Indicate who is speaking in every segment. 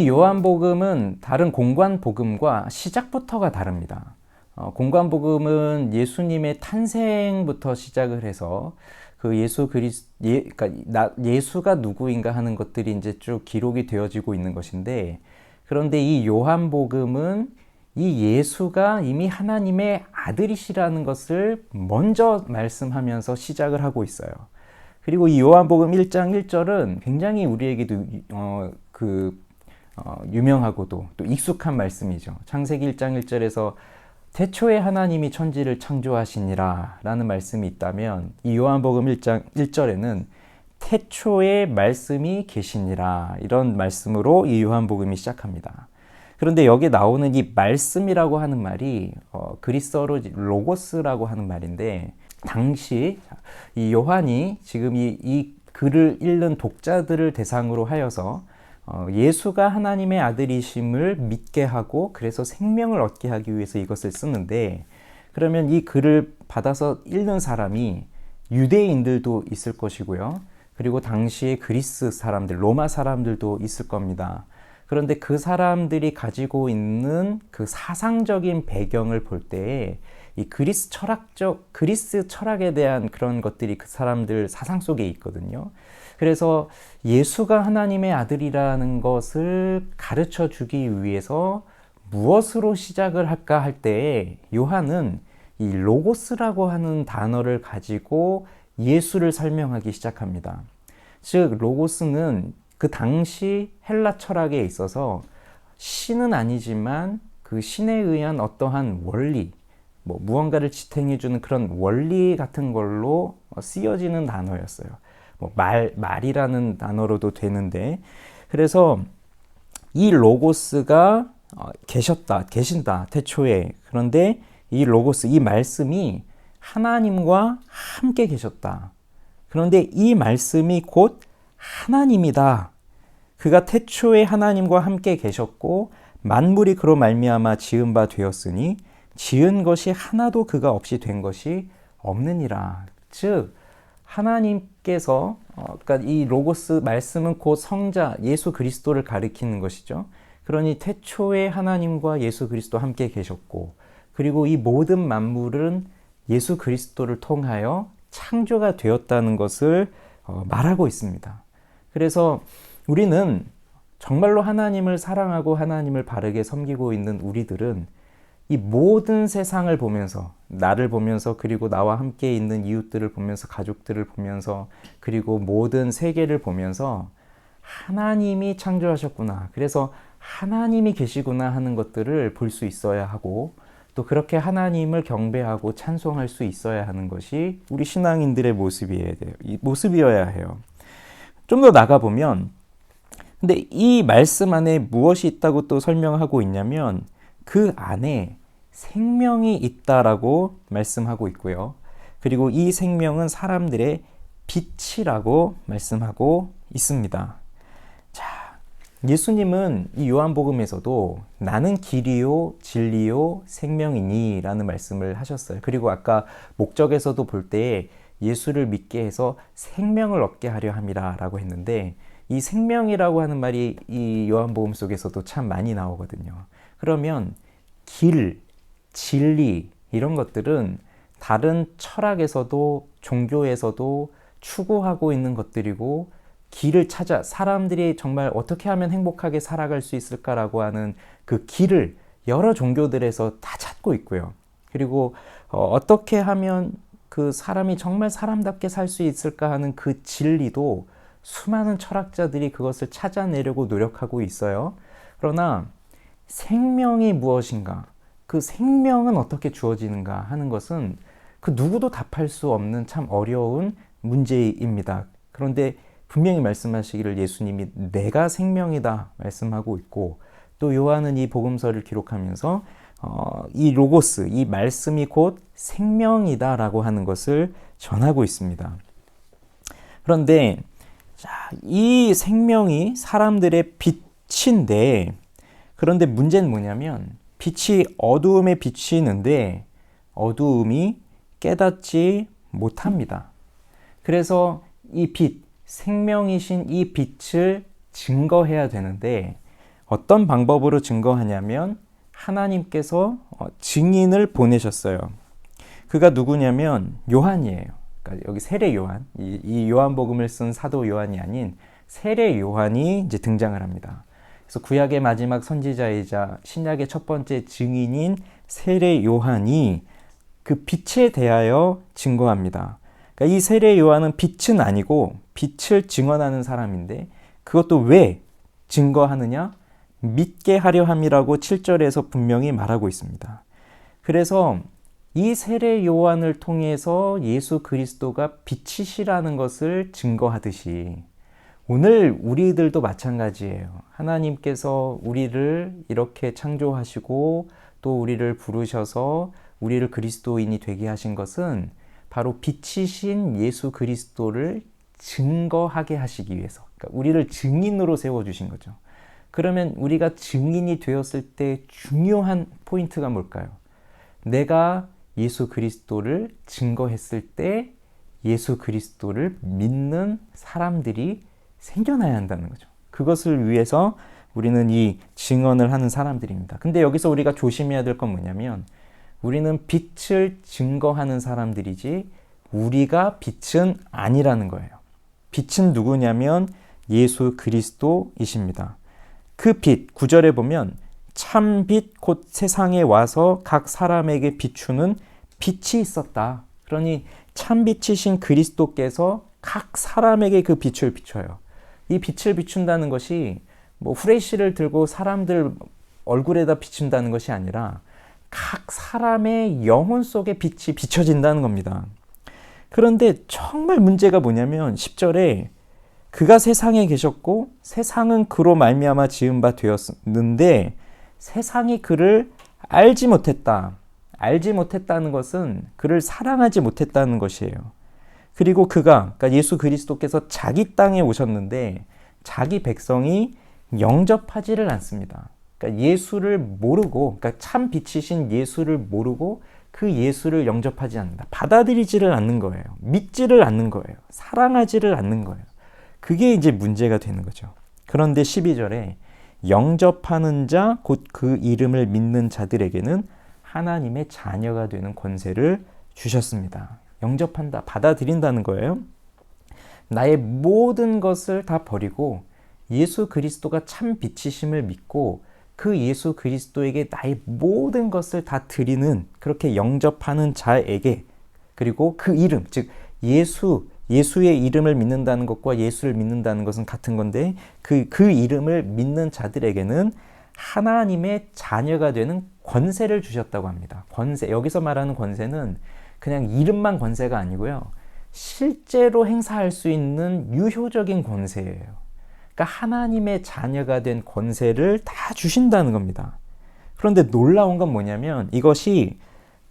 Speaker 1: 이 요한복음은 다른 공관복음과 시작부터가 다릅니다. 공관복음은 예수님의 탄생부터 시작을 해서 그 그러니까 예수가 누구인가 하는 것들이 이제 쭉 기록이 되어지고 있는 것인데, 그런데 이 요한복음은 이 예수가 이미 하나님의 아들이시라는 것을 먼저 말씀하면서 시작을 하고 있어요. 그리고 이 요한복음 1장 1절은 굉장히 우리에게도 유명하고도 또 익숙한 말씀이죠. 창세기 1장 1절에서 태초에 하나님이 천지를 창조하시니라 라는 말씀이 있다면, 이 요한복음 1장 1절에는 태초에 말씀이 계시니라, 이런 말씀으로 이 요한복음이 시작합니다. 그런데 여기에 나오는 이 말씀이라고 하는 말이 그리스어로 로고스라고 하는 말인데, 당시 이 요한이 지금 이 글을 읽는 독자들을 대상으로 하여서 예수가 하나님의 아들이심을 믿게 하고 그래서 생명을 얻게 하기 위해서 이것을 쓰는데, 그러면 이 글을 받아서 읽는 사람이 유대인들도 있을 것이고요. 그리고 당시에 그리스 사람들, 로마 사람들도 있을 겁니다. 그런데 그 사람들이 가지고 있는 그 사상적인 배경을 볼 때에 이 그리스 철학에 대한 그런 것들이 그 사람들 사상 속에 있거든요. 그래서 예수가 하나님의 아들이라는 것을 가르쳐 주기 위해서 무엇으로 시작을 할까 할 때에 요한은 이 로고스라고 하는 단어를 가지고 예수를 설명하기 시작합니다. 즉, 로고스는 그 당시 헬라 철학에 있어서 신은 아니지만 그 신에 의한 어떠한 원리, 무언가를 지탱해주는 그런 원리 같은 걸로 쓰여지는 단어였어요. 말이라는 단어로도 되는데, 그래서 이 로고스가 계신다, 태초에. 그런데 이 로고스, 이 말씀이 하나님과 함께 계셨다. 그런데 이 말씀이 곧 하나님이다. 그가 태초에 하나님과 함께 계셨고 만물이 그로 말미암아 지은 바 되었으니 지은 것이 하나도 그가 없이 된 것이 없느니라. 즉, 하나님께서 그러니까 이 로고스 말씀은 곧 성자 예수 그리스도를 가리키는 것이죠. 그러니 태초에 하나님과 예수 그리스도 함께 계셨고, 그리고 이 모든 만물은 예수 그리스도를 통하여 창조가 되었다는 것을 말하고 있습니다. 그래서 우리는 정말로 하나님을 사랑하고 하나님을 바르게 섬기고 있는 우리들은 이 모든 세상을 보면서, 나를 보면서, 그리고 나와 함께 있는 이웃들을 보면서, 가족들을 보면서, 그리고 모든 세계를 보면서 하나님이 창조하셨구나, 그래서 하나님이 계시구나 하는 것들을 볼 수 있어야 하고, 또 그렇게 하나님을 경배하고 찬송할 수 있어야 하는 것이 우리 신앙인들의 모습이어야 해요. 좀 더 나가보면, 근데 이 말씀 안에 무엇이 있다고 또 설명하고 있냐면, 그 안에 생명이 있다라고 말씀하고 있고요. 그리고 이 생명은 사람들의 빛이라고 말씀하고 있습니다. 자, 예수님은 이 요한복음에서도 나는 길이요 진리요 생명이니 라는 말씀을 하셨어요. 그리고 아까 목적에서도 볼 때 예수를 믿게 해서 생명을 얻게 하려 함이라 라고 했는데, 이 생명이라고 하는 말이 이 요한복음 속에서도 참 많이 나오거든요. 그러면 길, 진리 이런 것들은 다른 철학에서도 종교에서도 추구하고 있는 것들이고, 길을 찾아 사람들이 정말 어떻게 하면 행복하게 살아갈 수 있을까라고 하는 그 길을 여러 종교들에서 다 찾고 있고요. 그리고 어떻게 하면 그 사람이 정말 사람답게 살 수 있을까 하는 그 진리도 수많은 철학자들이 그것을 찾아내려고 노력하고 있어요. 그러나 생명이 무엇인가, 그 생명은 어떻게 주어지는가 하는 것은 그 누구도 답할 수 없는 참 어려운 문제입니다. 그런데 분명히 말씀하시기를 예수님이 내가 생명이다 말씀하고 있고, 또 요한은 이 복음서를 기록하면서 이 로고스, 이 말씀이 곧 생명이다라고 하는 것을 전하고 있습니다. 그런데 이 생명이 사람들의 빛인데, 그런데 문제는 뭐냐면 빛이 어두움에 비치는데 어두움이 깨닫지 못합니다. 그래서 이 빛, 생명이신 이 빛을 증거해야 되는데 어떤 방법으로 증거하냐면 하나님께서 증인을 보내셨어요. 그가 누구냐면 요한이에요. 그러니까 여기 세례 요한, 이 요한복음을 쓴 사도 요한이 아닌 세례 요한이 이제 등장을 합니다. 그래서 구약의 마지막 선지자이자 신약의 첫 번째 증인인 세례 요한이 그 빛에 대하여 증거합니다. 그러니까 이 세례 요한은 빛은 아니고 빛을 증언하는 사람인데 그것도 왜 증거하느냐? 믿게 하려 함이라고 7절에서 분명히 말하고 있습니다. 그래서 이 세례 요한을 통해서 예수 그리스도가 빛이시라는 것을 증거하듯이 오늘 우리들도 마찬가지예요. 하나님께서 우리를 이렇게 창조하시고 또 우리를 부르셔서 우리를 그리스도인이 되게 하신 것은 바로 빛이신 예수 그리스도를 증거하게 하시기 위해서, 그러니까 우리를 증인으로 세워주신 거죠. 그러면 우리가 증인이 되었을 때 중요한 포인트가 뭘까요? 내가 예수 그리스도를 증거했을 때 예수 그리스도를 믿는 사람들이 생겨나야 한다는 거죠. 그것을 위해서 우리는 이 증언을 하는 사람들입니다. 근데 여기서 우리가 조심해야 될 건 뭐냐면 우리는 빛을 증거하는 사람들이지 우리가 빛은 아니라는 거예요. 빛은 누구냐면 예수 그리스도이십니다. 그 빛, 9절에 보면 참빛 곧 세상에 와서 각 사람에게 비추는 빛이 있었다. 그러니 참빛이신 그리스도께서 각 사람에게 그 빛을 비춰요. 이 빛을 비춘다는 것이 뭐 후레쉬를 들고 사람들 얼굴에다 비춘다는 것이 아니라 각 사람의 영혼 속에 빛이 비춰진다는 겁니다. 그런데 정말 문제가 뭐냐면 10절에 그가 세상에 계셨고 세상은 그로 말미암아 지은 바 되었는데 세상이 그를 알지 못했다. 알지 못했다는 것은 그를 사랑하지 못했다는 것이에요. 그리고 그러니까 예수 그리스도께서 자기 땅에 오셨는데 자기 백성이 영접하지를 않습니다. 그러니까 예수를 모르고, 그러니까 참 빛이신 예수를 모르고 그 예수를 영접하지 않는다. 받아들이지를 않는 거예요. 믿지를 않는 거예요. 사랑하지를 않는 거예요. 그게 이제 문제가 되는 거죠. 그런데 12절에 영접하는 자, 곧 그 이름을 믿는 자들에게는 하나님의 자녀가 되는 권세를 주셨습니다. 영접한다, 받아들인다는 거예요. 나의 모든 것을 다 버리고 예수 그리스도가 참 빛이심을 믿고 그 예수 그리스도에게 나의 모든 것을 다 드리는, 그렇게 영접하는 자에게, 그리고 그 이름, 즉 예수의 이름을 믿는다는 것과 예수를 믿는다는 것은 같은 건데 그 이름을 믿는 자들에게는 하나님의 자녀가 되는 권세를 주셨다고 합니다. 권세, 여기서 말하는 권세는 그냥 이름만 권세가 아니고요. 실제로 행사할 수 있는 유효적인 권세예요. 그러니까 하나님의 자녀가 된 권세를 다 주신다는 겁니다. 그런데 놀라운 건 뭐냐면 이것이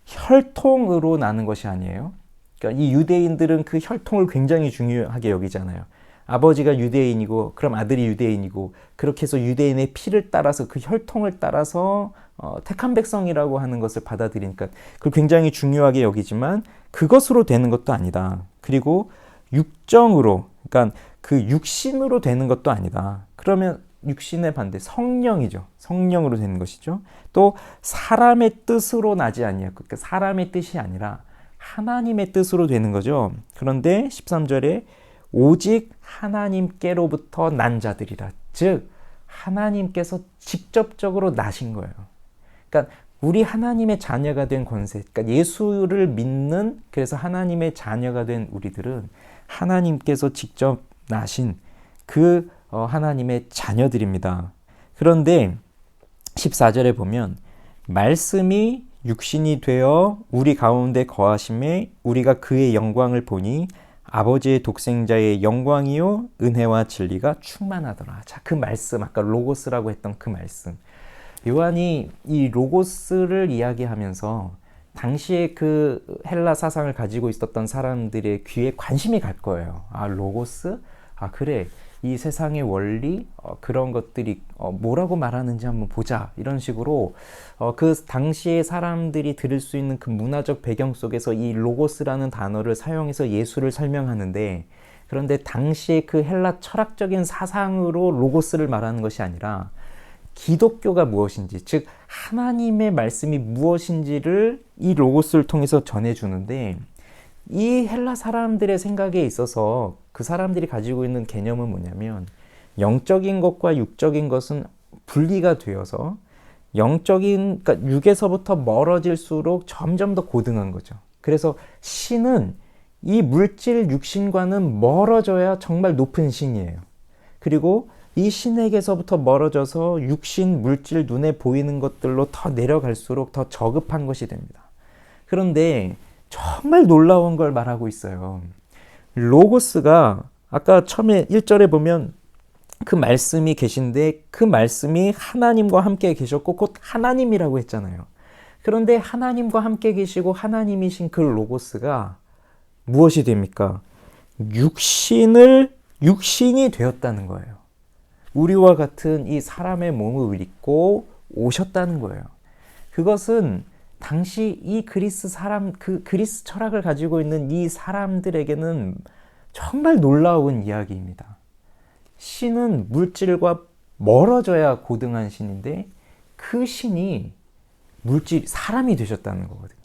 Speaker 1: 혈통으로 나는 것이 아니에요. 그러니까 이 유대인들은 그 혈통을 굉장히 중요하게 여기잖아요. 아버지가 유대인이고 그럼 아들이 유대인이고 그렇게 해서 유대인의 피를 따라서 그 혈통을 따라서 택한 백성이라고 하는 것을 받아들이니까 그걸 굉장히 중요하게 여기지만 그것으로 되는 것도 아니다. 그리고 육정으로, 그러니까 그 육신으로 되는 것도 아니다. 그러면 육신의 반대 성령이죠. 성령으로 되는 것이죠. 또 사람의 뜻으로 나지 아니하고, 그러니까 사람의 뜻이 아니라 하나님의 뜻으로 되는 거죠. 그런데 13절에 오직 하나님께로부터 난 자들이라. 즉 하나님께서 직접적으로 나신 거예요. 그러니까 우리 하나님의 자녀가 된 권세, 그러니까 예수를 믿는, 그래서 하나님의 자녀가 된 우리들은 하나님께서 직접 나신 그 하나님의 자녀들입니다. 그런데 14절에 보면 말씀이 육신이 되어 우리 가운데 거하심에 우리가 그의 영광을 보니 아버지의 독생자의 영광이요 은혜와 진리가 충만하더라. 자, 그 말씀, 아까 로고스라고 했던 그 말씀. 요한이 이 로고스를 이야기하면서 당시에 그 헬라 사상을 가지고 있었던 사람들의 귀에 관심이 갈 거예요. 아, 로고스? 아, 그래. 이 세상의 원리, 그런 것들이 뭐라고 말하는지 한번 보자. 이런 식으로 그 당시의 사람들이 들을 수 있는 그 문화적 배경 속에서 이 로고스라는 단어를 사용해서 예수를 설명하는데, 그런데 당시의 그 헬라 철학적인 사상으로 로고스를 말하는 것이 아니라 기독교가 무엇인지, 즉 하나님의 말씀이 무엇인지를 이 로고스를 통해서 전해주는데, 이 헬라 사람들의 생각에 있어서 그 사람들이 가지고 있는 개념은 뭐냐면, 영적인 것과 육적인 것은 분리가 되어서 그러니까 육에서부터 멀어질수록 점점 더 고등한 거죠. 그래서 신은 이 물질 육신과는 멀어져야 정말 높은 신이에요. 그리고 이 신에게서부터 멀어져서 육신, 물질, 눈에 보이는 것들로 더 내려갈수록 더 저급한 것이 됩니다. 그런데 정말 놀라운 걸 말하고 있어요. 로고스가 아까 처음에 1절에 보면 그 말씀이 계신데 그 말씀이 하나님과 함께 계셨고 곧 하나님이라고 했잖아요. 그런데 하나님과 함께 계시고 하나님이신 그 로고스가 무엇이 됩니까? 육신이 되었다는 거예요. 우리와 같은 이 사람의 몸을 입고 오셨다는 거예요. 그것은 당시 이 그리스 철학을 가지고 있는 이 사람들에게는 정말 놀라운 이야기입니다. 신은 물질과 멀어져야 고등한 신인데 그 신이 사람이 되셨다는 거거든요.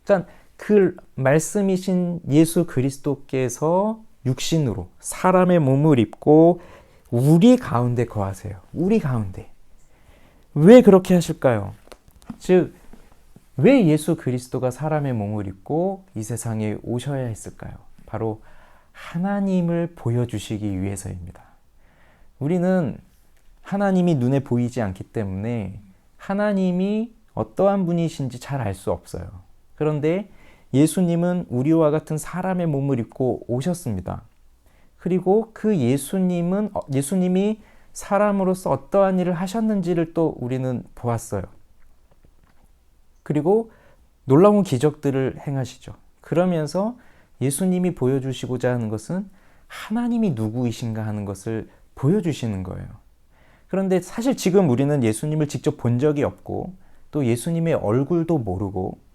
Speaker 1: 그러니까 그 말씀이신 예수 그리스도께서 육신으로 사람의 몸을 입고 우리 가운데 거하세요. 우리 가운데. 왜 그렇게 하실까요? 즉, 왜 예수 그리스도가 사람의 몸을 입고 이 세상에 오셔야 했을까요? 바로 하나님을 보여주시기 위해서입니다. 우리는 하나님이 눈에 보이지 않기 때문에 하나님이 어떠한 분이신지 잘 알 수 없어요. 그런데 예수님은 우리와 같은 사람의 몸을 입고 오셨습니다. 그리고 그 예수님이 사람으로서 어떠한 일을 하셨는지를 또 우리는 보았어요. 그리고 놀라운 기적들을 행하시죠. 그러면서 예수님이 보여주시고자 하는 것은 하나님이 누구이신가 하는 것을 보여주시는 거예요. 그런데 사실 지금 우리는 예수님을 직접 본 적이 없고 또 예수님의 얼굴도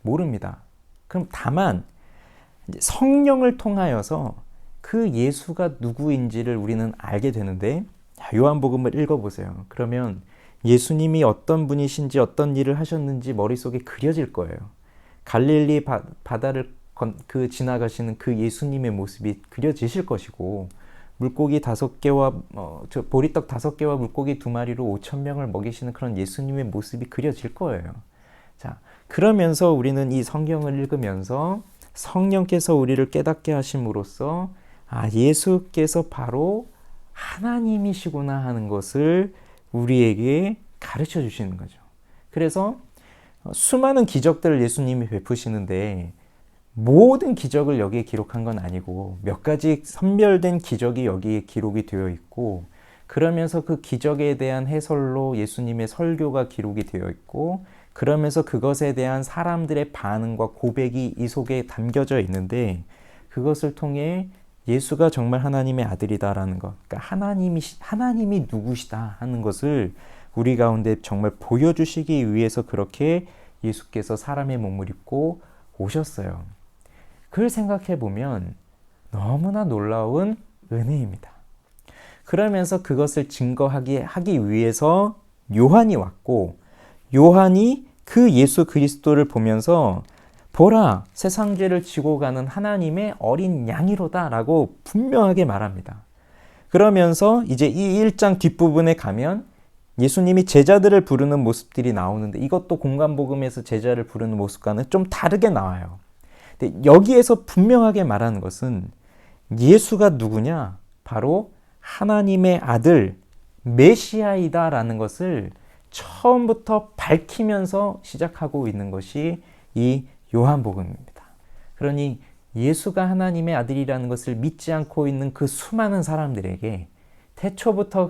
Speaker 1: 모릅니다. 그럼 다만 성령을 통하여서 그 예수가 누구인지를 우리는 알게 되는데, 요한복음을 읽어보세요. 그러면 예수님이 어떤 분이신지 어떤 일을 하셨는지 머릿속에 그려질 거예요. 갈릴리 바다를 지나가시는 그 예수님의 모습이 그려지실 것이고, 물고기 5개와 보리떡 5개와 물고기 2마리로 5,000명을 먹이시는 그런 예수님의 모습이 그려질 거예요. 자, 그러면서 우리는 이 성경을 읽으면서 성령께서 우리를 깨닫게 하심으로써 예수께서 바로 하나님이시구나 하는 것을 우리에게 가르쳐 주시는 거죠. 그래서 수많은 기적들을 예수님이 베푸시는데 모든 기적을 여기에 기록한 건 아니고 몇 가지 선별된 기적이 여기에 기록이 되어 있고, 그러면서 그 기적에 대한 해설로 예수님의 설교가 기록이 되어 있고, 그러면서 그것에 대한 사람들의 반응과 고백이 이 속에 담겨져 있는데, 그것을 통해 예수가 정말 하나님의 아들이다라는 것, 그러니까 하나님이 누구시다 하는 것을 우리 가운데 정말 보여주시기 위해서 그렇게 예수께서 사람의 몸을 입고 오셨어요. 그걸 생각해 보면 너무나 놀라운 은혜입니다. 그러면서 그것을 하기 위해서 요한이 왔고, 요한이 그 예수 그리스도를 보면서 보라, 세상 죄를 지고 가는 하나님의 어린 양이로다 라고 분명하게 말합니다. 그러면서 이제 이 1장 뒷부분에 가면 예수님이 제자들을 부르는 모습들이 나오는데, 이것도 공관복음에서 제자를 부르는 모습과는 좀 다르게 나와요. 근데 여기에서 분명하게 말하는 것은 예수가 누구냐? 바로 하나님의 아들 메시아이다라는 것을 처음부터 밝히면서 시작하고 있는 것이 이 요한복음입니다. 그러니 예수가 하나님의 아들이라는 것을 믿지 않고 있는 그 수많은 사람들에게 태초부터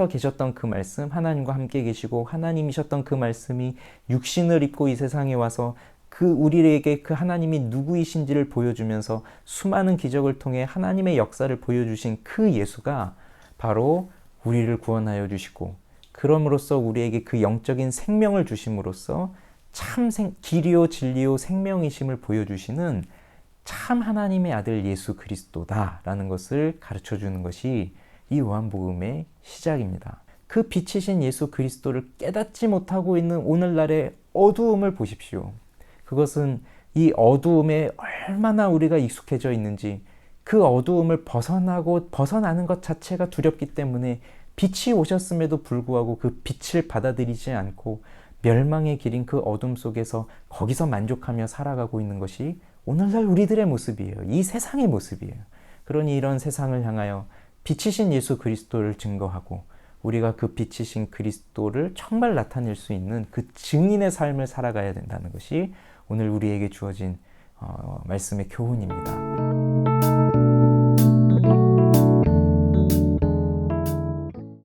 Speaker 1: 계셨던 그 말씀, 하나님과 함께 계시고 하나님이셨던 그 말씀이 육신을 입고 이 세상에 와서 우리에게 그 하나님이 누구이신지를 보여주면서 수많은 기적을 통해 하나님의 역사를 보여주신 그 예수가 바로 우리를 구원하여 주시고, 그럼으로써 우리에게 그 영적인 생명을 주심으로써 참 길이요 진리요 생명이심을 보여주시는 참 하나님의 아들 예수 그리스도다라는 것을 가르쳐주는 것이 이 요한복음의 시작입니다. 그 빛이신 예수 그리스도를 깨닫지 못하고 있는 오늘날의 어두움을 보십시오. 그것은 이 어두움에 얼마나 우리가 익숙해져 있는지, 그 어두움을 벗어나는 것 자체가 두렵기 때문에 빛이 오셨음에도 불구하고 그 빛을 받아들이지 않고 멸망의 길인 그 어둠 속에서 거기서 만족하며 살아가고 있는 것이 오늘날 우리들의 모습이에요. 이 세상의 모습이에요. 그러니 이런 세상을 향하여 빛이신 예수 그리스도를 증거하고 우리가 그 빛이신 그리스도를 정말 나타낼 수 있는 그 증인의 삶을 살아가야 된다는 것이 오늘 우리에게 주어진 말씀의 교훈입니다.